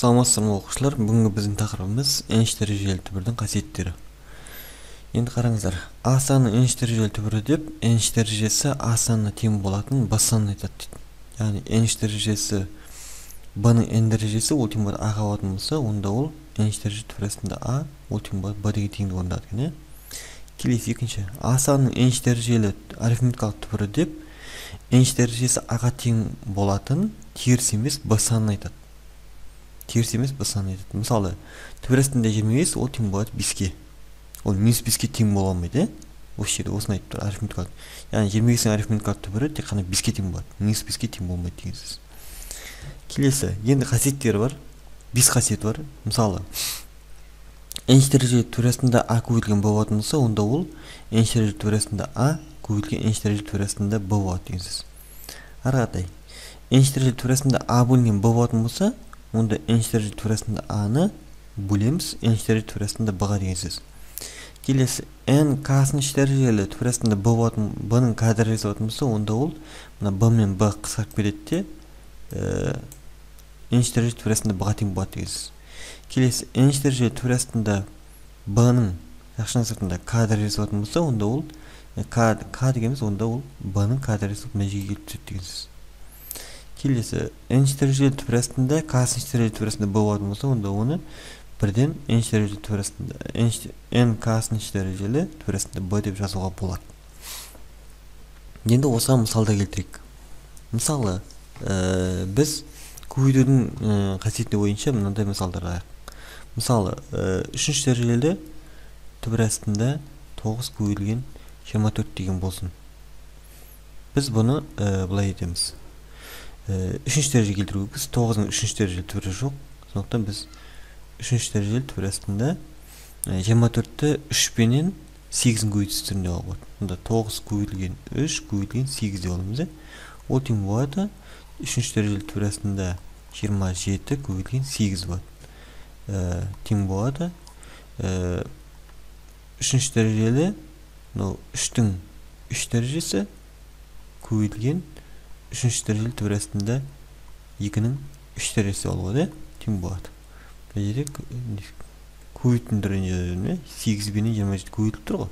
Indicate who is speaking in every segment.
Speaker 1: Саламатсыздарбы окуучулар, бүгүнкү биздин тақырыбымыз эңиш дәрежелүү түбүрдүн касиеттери. Енді қараңыздар, А санының эңиш дәрежелүү түбүрү деп, эңиш дәрежеси А санына тең болатын Б санын айтат дейт. Яғни эңиш дәрежеси Б'нын n дәрежеси ол тең болот A'га болатын болса, онда ол эңиш дәреже түбүрөсүндө А ол тең болот Б деген теңдик орнотот экен. Келесі екінші, А санының эңиш дәрежелүү арифметикалык түбүрү деп, эңиш дәрежеси A'га тең болатын терс эмес Б санын айтат. Терс емес Б санын айтат. Мысалы, түбірәсінде 25 ол тең болады 5-ке. Ол минус 5-ке тең бола алмайды. Осы жерде осыны айтып тұр арифметикалық. Яғни 25-ің арифметикалық түбірі тек қана 5-ке тең болады. Минус 5-ке тең болмайды деген сөз. Келесі, енді қасиеттері бар. 5 қасиет бар. Мысалы, эңиш дәрежелі түбірәсінде А көбейтілген Б болатын болса, онда ол эңиш дәрежелі түбірәсінде А көбейтілген эңиш дәрежелі түбірәсінде Б болады деген сөз. Ары қаратай, эңиш дәрежелі түбірәсінде А бөлінген Б болатын болса, онда эңиш дәрежелі түбірәсінде А-ны бөлеміз эңиш дәрежелі түбірәсінде Б-ға деген сөз. Келесі, n касыныш дәрежелі түбірәсінде Б-нің К дәрежесі болатын болса, онда ол мына Б мен Б қысқарып кетеді де эңиш дәрежелі түбірәсінде Б-ға тең болады деген сөз. Келесі, эңиш дәрежелі түбірәсінде Б-нің жақшының сыртында К дәрежесі болатын болса, онда ол К дегеніміз, онда ол Б-нің К дәрежесі мына жерге келіп түседі деген сөз. Келесі, эңиш дәрежелі түбірәсінде касыныш дәрежелі түбірәсінде Б болатын болса, онда оны бірден эңиш дәрежелі түбірәсінде n касыныш дәрежелі түбірәсінде Б деп жазуға болады. Енді осыған мысалда келтірейік. Мысалы, біз көбейтудің қасиеті бойынша мынандай мысалдар алайық. Мысалы, 3-ші дәрежелі түбірәсінде 9 көбейтілген 24 деген болсын. Біз бұны былай етеміз. 3-ші дәреже келтіруге біз 9-ның 3-ші дәрежелі түбірі жоқ. Сондықтан біз 3-ші дәрежелі түбірәсінде 24-ті 3 пенен 8-ін көбейтіс түрінде алып болады. Онда 9 көбейтілген 3 көбейтілген 8 деп аламыз. Ол тең болады 3-ші дәрежелі түбірәсінде 27 көбейтілген 8 болады. Тең болады 3-ші дәрежелі 3-тің 3 дәрежесі көбейтілген 3-ші дәрежелі түбірәсінде 2-нің 3 дәрежесі болады, тең болады. Бұл жерде көбейтудің түрін жазып жүрмін, 8 бенен 27 көбейтіліп тұр ғой.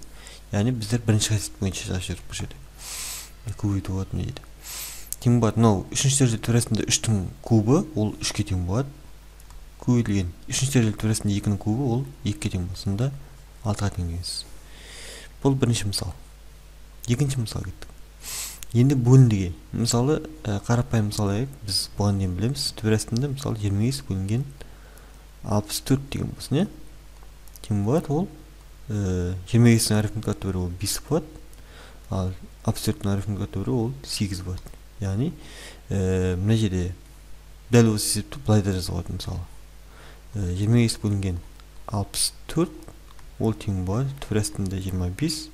Speaker 1: Яғни біздер бірінші қасиет бойынша жазып жүріп бұл жерде. Көбейту болады мына жерде. Тең болады. Мынау 3-ші дәрежелі түбірәсінде 3-тің кубы ол 3-ке тең болады. Көбейтілген 3-ші дәрежелі түбірәсінде 2-нің кубы ол 2-ке тең болады. Сонда 6-ға тең деген сөз. Бұл бірінші мысал. Екінші мысал кеттік. Енді бөліндіге, мысалы, қарапайым мысал алайық, біз бұған дейін білеміз. Түбірәсінде мысалы 25 бөлінген 64 деген болсын, тең болады, ол 25-ің арифметикалық түбірі ол 5 болады, ал 64-ің арифметикалық түбірі ол 8 болады. Яғни, мына жерде дәл осы есепті былай да жазуға болады, мысалы. 25 бөлінген 64 ол тең болады, түбірәсінде 25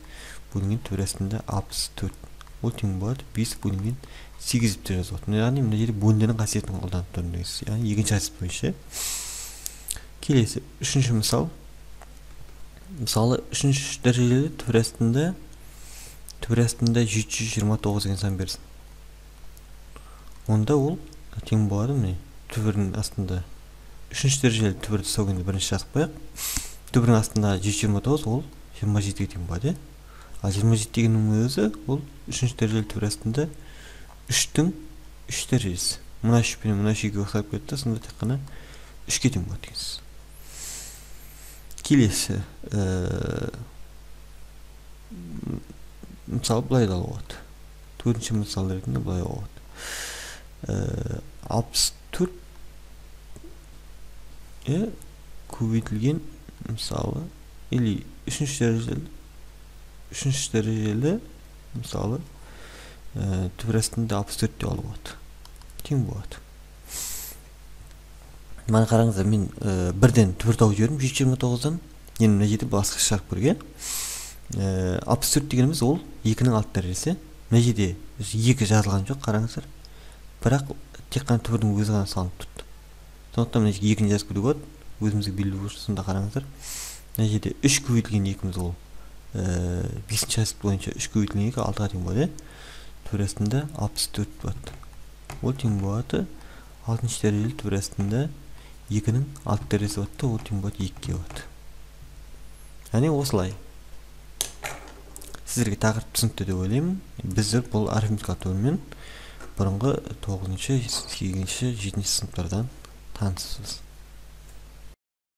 Speaker 1: бөлінген түбірәсінде 64. Ол тең болады 5 бөлінген 8 деп жазылады. Яғни мына жерде бөліндінің қасиетін қолданып тұрмын деген сөз. Яғни екінші қасиет бойынша. Келесі, үшінші мысал. Мысалы, 3-ші дәрежелі түбірәсінде 729 деген сан берсін. Онда ол тең болады, міне түбірдің астында 3-ші дәрежелі түбірді сөгенде бірінші жазып қояйық. Түбірдің астында 729 ол 27-ге тең болады. Ал 27 дегеннің өзі ол 3-ші дәрежелі түбірәсінде 3-тің 3 дәрежесі. Мына 3 пен мына 2-ге ұқсап кетті, сонда тек қана 3-ке тең болады деген сөз. Келесі, мысалы былай да болады. Төртінші мысал ретінде былай болады. 64 көбейтілген мысалы или 3-ші дәрежелі мысалы түбірәсінде 64 деп алуға болады. Тең болады. Мана қараңыздар, мен бірден түбір тауып жібердім 729-дан. Енді мына жерде басқа шарт көрген. 64 дегеніміз ол 2-нің 6 дәрежесі. Мына жерде 2 жазылған жоқ, қараңыздар. Бірақ тек қана түбірдің өзі ғана салынып тұрды. Сондықтан мына жерге 2-ні жазып көруге болады. Өзімізге белгілі болсын, сонда қараңыздар. Мына жерде 3 көбейтілген 2-міз ол 5-ші қасиет бойынша 3 көбейтілген 2 6-ға тең болады. Түбірәсінде 64 болады. Ол тең болады 6-ші дәрежелі түбірәсінде 2-нің алып тересі болады да, ол тең болады 2-ге болады. Яғни осылай. Сіздерге тақырып түсінікті деп ойлаймын. Біздер бұл арифметикалық тобымен бұрынғы 9-шы, 8-шы, 7-шы сыныптардан танысыз.